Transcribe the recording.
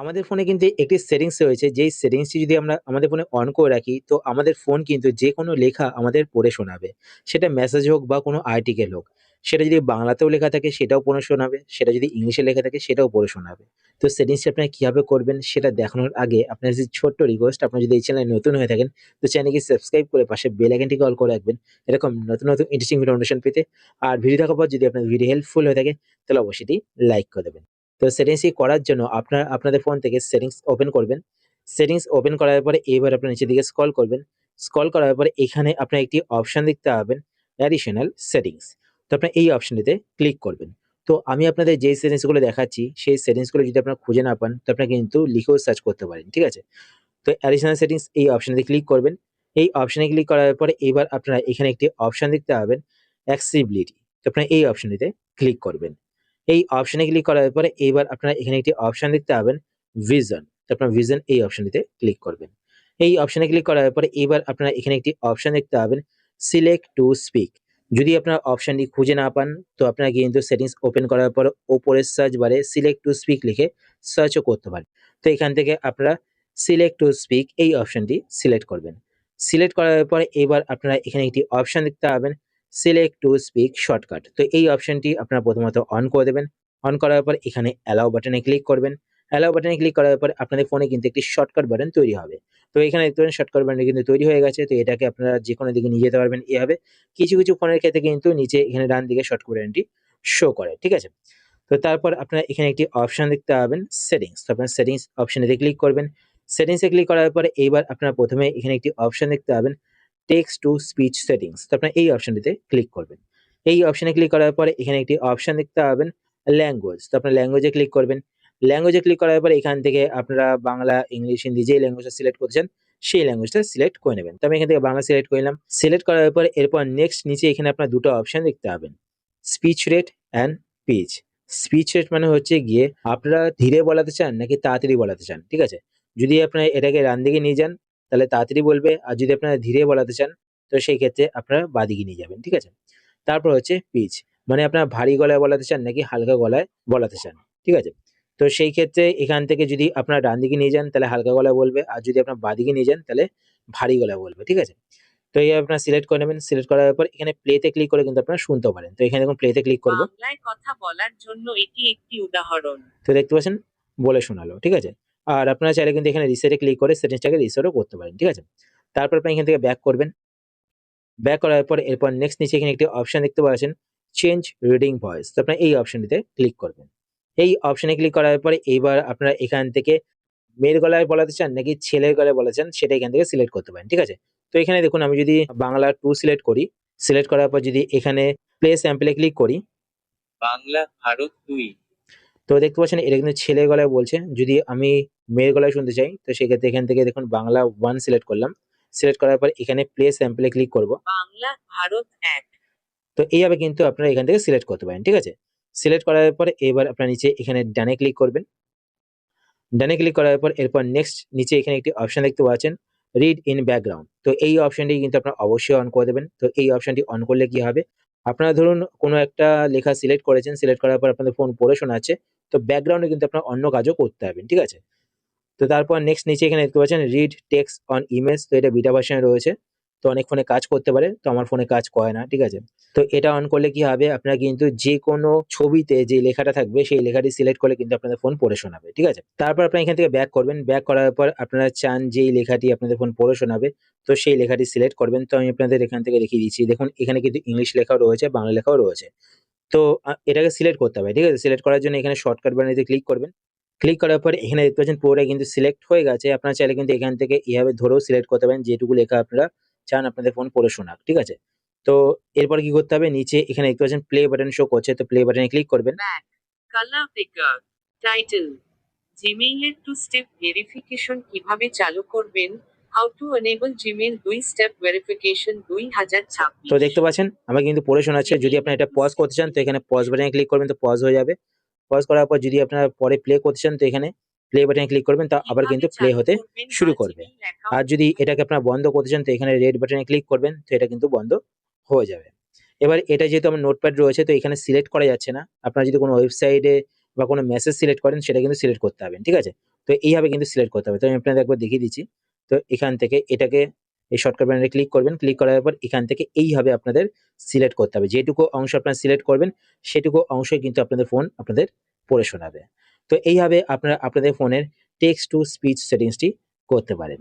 আমাদের ফোনে কিন্তু একটি সেটিংস রয়েছে, যেই সেটিংসটি যদি আমরা আমাদের ফোনে অন করে রাখি, তো আমাদের ফোন কিন্তু যেকোনো লেখা আমাদের পড়ে শোনাবে। সেটা মেসেজ হোক বা কোনো আর্টিকেল হোক। সেটা যদি বাংলাতেও লেখা থাকে সেটাও পড়ে শোনাবে, সেটা যদি ইংলিশে লেখা থাকে সেটাও পড়ে শোনাবে। তো সেটিংসটি আপনারা কিভাবে করবেন সেটা দেখানোর আগে আপনার যে ছোট্ট রিকোয়েস্ট, আপনারা যদি এই চ্যানেলে নতুন হয়ে থাকেন তো চ্যানেলকে সাবস্ক্রাইব করে পাশে বেল আইকনটিকে অল করে রাখবেন এরকম নতুন নতুন ইন্টারেস্টিং ভিডিও নোটিফিকেশন পেতে। আর ভিডিও দেখার পর যদি আপনার ভিডিও হেল্পফুল হয়ে থাকে তাহলে অবশ্যই লাইক করে দেবেন। তো সেটিংসটি করার জন্য আপনাদের ফোন থেকে সেটিংস ওপেন করবেন। সেটিংস ওপেন করার পরে এবার আপনার নিচের দিকে স্ক্রল করবেন। স্ক্রল করার পরে এখানে আপনার একটি অপশন দেখতে পাবেন, অ্যাডিশনাল সেটিংস। তো আপনার এই অপশনটিতে ক্লিক করবেন। তো আমি আপনাদের যেই সেটিংসগুলো দেখাচ্ছি সেই সেটিংসগুলো যদি আপনারা খুঁজে না পান তো আপনারা কিন্তু লিখেও সার্চ করতে পারেন, ঠিক আছে? তো অ্যাডিশনাল সেটিংস এই অপশনটিতে ক্লিক করবেন। এই অপশনে ক্লিক করার পরে এবার আপনারা এখানে একটি অপশন দেখতে পাবেন, অ্যাক্সেসিবিলিটি। তো আপনারা এই অপশনটিতে ক্লিক করবেন। এই অপশনে ক্লিক করার পরে এবার আপনারা এখানে একটি অপশন দেখতে পাবেন, ভিশন। তো আপনারা ভিশন এই অপশনটিতে ক্লিক করবেন। এই অপশনে ক্লিক করার পরে এবার আপনারা এখানে একটি অপশন দেখতে পাবেন, সিলেক্ট টু স্পিক। যদি আপনারা অপশনটি খুঁজে না পান তো আপনারা কিন্তু সেটিংস ওপেন করার পর উপরের সার্চ বারে সিলেক্ট টু স্পিক লিখে সার্চও করতে পারেন। তো এখান থেকে আপনারা সিলেক্ট টু স্পিক এই অপশনটি সিলেক্ট করবেন। সিলেক্ট করার পরে এবার আপনারা এখানে একটি অপশন দেখতে পাবেন, সিলেক্ট টু স্পিক শর্টকাট। তো এই অপশনটি আপনারা প্রথমত অন করে দেবেন। অন করার পর এখানে অ্যালাও বাটনে ক্লিক করবেন। অ্যালাও বাটনে ক্লিক করার পর আপনাদের ফোনে কিন্তু একটি শর্টকাট বাটন তৈরি হবে। তো এখানে দেখতে পারেন শর্টকাট বাটন কিন্তু তৈরি হয়ে গেছে। তো এটাকে আপনারা যেকোনো দিকে নিয়ে যেতে পারবেন এভাবে। কিছু কিছু ফোনের ক্ষেত্রে কিন্তু নিচে এখানে ডান দিকে শর্টকাট বাটনটি শো করে, ঠিক আছে? তো তারপর আপনারা এখানে একটি অপশন দেখতে পাবেন, সেটিংস। তো আপনার সেটিংস অপশনেতে ক্লিক করবেন। সেটিংসে ক্লিক করার পরে এইবার আপনারা প্রথমে এখানে একটি অপশন দেখতে পাবেন, টেক্সট টু স্পিচ সেটিংস। তো আপনারা এই অপশনটিতে ক্লিক করবেন। এই অপশনে ক্লিক করার পরে এখানে একটি অপশন দেখতে পাবেন, ল্যাঙ্গুয়েজ। তো আপনারা ল্যাঙ্গুয়েজে ক্লিক করবেন। ল্যাঙ্গুয়েজে ক্লিক করার পরে এখান থেকে আপনারা বাংলা, ইংলিশ, হিন্দি যেই ল্যাঙ্গুয়েজটা সিলেক্ট করতে চান সেই ল্যাঙ্গুয়েজটা সিলেক্ট করে নেবেন। তো আমি এখান থেকে বাংলা সিলেক্ট করে নিলাম। সিলেক্ট করার পরে এরপর নেক্সট নিচে এখানে আপনারা দুটো অপশন দেখতে পাবেন, speech rate and pitch. Speech rate মানে হচ্ছে গিয়ে আপনারা ধীরে বলাতে চান নাকি তাড়াতাড়ি বলাতে চান, ঠিক আছে? যদি আপনারা এটাকে ডান দিকে নিয়ে যান তাহলে তাড়াতাড়ি বলবে, আর যদি আপনারা ধীরে বলাতে চান তো সেই ক্ষেত্রে আপনারা বাঁদিকে নিয়ে যাবেন, ঠিক আছে? তারপর হচ্ছে পিচ, মানে আপনারা ভারী গলায় বলাতে চান নাকি হালকা গলায় বলাতে চান, ঠিক আছে? তো সেই ক্ষেত্রে এখান থেকে যদি আপনারা ডান দিকে নিয়ে যান তাহলে হালকা গলায় বলবে, আর যদি আপনারা বাঁদিকে নিয়ে যান তাহলে ভারী গলায় বলবে, ঠিক আছে? তো এই আপনারা সিলেক্ট করে নেবেন। সিলেক্ট করার পর এখানে প্লেতে ক্লিক করে কিন্তু আপনারা শুনতে পারেন। তো এখানে দেখুন প্লেতে ক্লিক করব। বাংলায় কথা বলার জন্য এটি একটি উদাহরণ। তো দেখতে পাচ্ছেন বলে শোনালো, ঠিক আছে? আর আপনারা চাইলে কিন্তু এখানে রিসেটে ক্লিক করে সেটিংসটাকে রিসেটও করতে পারেন, ঠিক আছে? তারপর আপনি এখান থেকে ব্যাক করবেন। ব্যাক করার পর এরপর নেক্সট নিচে এখানে একটি অপশন দেখতে পাচ্ছেন, চেঞ্জ রিডিং ভয়েস। তো আপনারা এই অপশনটিতে ক্লিক করবেন। এই অপশনে ক্লিক করার পরে এইবার আপনারা এখান থেকে মেয়ের গলায় বলাতে চান নাকি ছেলের গলায় বলাতে চান সেটা এখান থেকে সিলেক্ট করতে পারেন, ঠিক আছে? তো এখানে দেখুন আমি যদি বাংলা 2 সিলেক্ট করি, সিলেক্ট করার পর যদি এখানে প্লে স্যাম্পল এ ক্লিক করি, বাংলা ভারত 2। তো দেখতে পাচ্ছেন এটা কিন্তু ছেলের গলায় বলছে। যদি আমি মেয়ের গলায় শুনতে চাই তো সেক্ষেত্রে এখান থেকে দেখুন বাংলা 1 সিলেক্ট করলাম। সিলেক্ট করার পর এখানে প্লে স্যাম্পল এ ক্লিক করব। বাংলা ভারত 1। তো এইভাবে কিন্তু আপনারা এখান থেকে সিলেক্ট করতে পারেন, ঠিক আছে? সিলেক্ট করার পরে এবার আপনারা নিচে এখানে ডানে ক্লিক করবেন। ডানে ক্লিক করার পর এরপর নেক্সট নিচে এখানে একটি অপশন দেখতে পাচ্ছেন, রিড ইন ব্যাকগ্রাউন্ড। তো এই অপশনটি কিন্তু আপনারা অবশ্যই অন করে দেবেন। তো এই অপশনটি অন করলে কি হবে, আপনারা ধরুন কোনো একটা লেখা সিলেক্ট করেছেন, সিলেক্ট করার পর আপনাদের ফোন পড়ে শোনাচ্ছে, তো ব্যাকগ্রাউন্ডে কিন্তু আপনারা অন্য কাজও করতে পারবেন, ঠিক আছে? তো তারপর নেক্সট নিচে এখানে দেখতে পাচ্ছেন, রিড টেক্সট অন ইমেজ। তো এটা বিটা ভার্সনে রয়েছে। তো অনেক ফোনে কাজ করতে পারে, তো আমার ফোনে কাজ করে না, ঠিক আছে? তো এটা অন করলে কি হবে, আপনারা কিন্তু যেকোনো ছবিতে যে লেখাটা থাকবে সেই লেখাটি সিলেক্ট করলে কিন্তু আপনাদের ফোন পড়ে শোনাবে, ঠিক আছে? তারপর আপনারা এখান থেকে ব্যাক করবেন। ব্যাক করার পর আপনারা চান যেই লেখাটি আপনাদের ফোন পড়ে শোনাবে তো সেই লেখাটি সিলেক্ট করবেন। তো আমি আপনাদের এখান থেকে দেখিয়ে দিচ্ছি। দেখুন এখানে কিন্তু ইংলিশ লেখাও রয়েছে, বাংলা লেখাও রয়েছে। তো এটাকে সিলেক্ট করতে হবে, ঠিক আছে? সিলেক্ট করার জন্য এখানে শর্টকাট বাটনেতে ক্লিক করবেন। ক্লিক করার পর এখানে দেখতে পাচ্ছেন পুরোটাই কিন্তু সিলেক্ট হয়ে গেছে। আপনারা চাইলে কিন্তু এখান থেকে এভাবে ধরেও সিলেক্ট করতে পারেন যেটুকু লেখা আপনারা চান আপনাদের ফোন পড়ে শোনাক, ঠিক আছে? তো এরপর কি করতে হবে, নিচে এখানে দেখতে পাচ্ছেন প্লে বাটন শো করছে, তো প্লে বাটনে ক্লিক করবেন। Back, colour picker, title. জিমেইলের 2 স্টেপ ভেরিফিকেশন কিভাবে চালু করবেন? How to enable Gmail 2 step verification তো 2026। দেখতে পাচ্ছেন আমাকে কিন্তু পড়ে শোনাচ্ছে। যদি আপনারা এটা পজ করতে চান তো এখানে পজ বাটনে ক্লিক করবেন, তো পজ হয়ে যাবে। পজ করার পর যদি আপনারা পরে প্লে করতে চান তো এখানে প্লে বাটনে ক্লিক করবেন, তো আবার কিন্তু প্লে হতে শুরু করবে। আর যদি এটাকে আপনারা বন্ধ করতে চান তো এখানে রেড বাটনে ক্লিক করবেন, তো এটা কিন্তু বন্ধ হয়ে যাবে। এবার এটা যেহেতু আমার নোটপ্যাড রয়েছে তো এখানে সিলেক্ট করা যাচ্ছে না। আপনারা যদি কোনো ওয়েবসাইটে বা কোনো মেসেজ সিলেক্ট করেন সেটা কিন্তু সিলেক্ট করতে হবে, ঠিক আছে? তো এইভাবে কিন্তু সিলেক্ট করতে হবে। তো আমি আপনাদের একবার দেখিয়ে দিচ্ছি। তো এখান থেকে এটাকে এই শর্টকাট বাটনে ক্লিক করবেন। ক্লিক করার পর এখান থেকে এইভাবে আপনাদের সিলেক্ট করতে হবে। যেটুকু অংশ আপনারা সিলেক্ট করবেন সেটুকু অংশই কিন্তু আপনাদের ফোন আপনাদের পড়ে শোনাবে। তো এইভাবে আপনারা আপনাদের ফোনের টেক্সট টু স্পিচ সেটিংসটি করতে পারেন।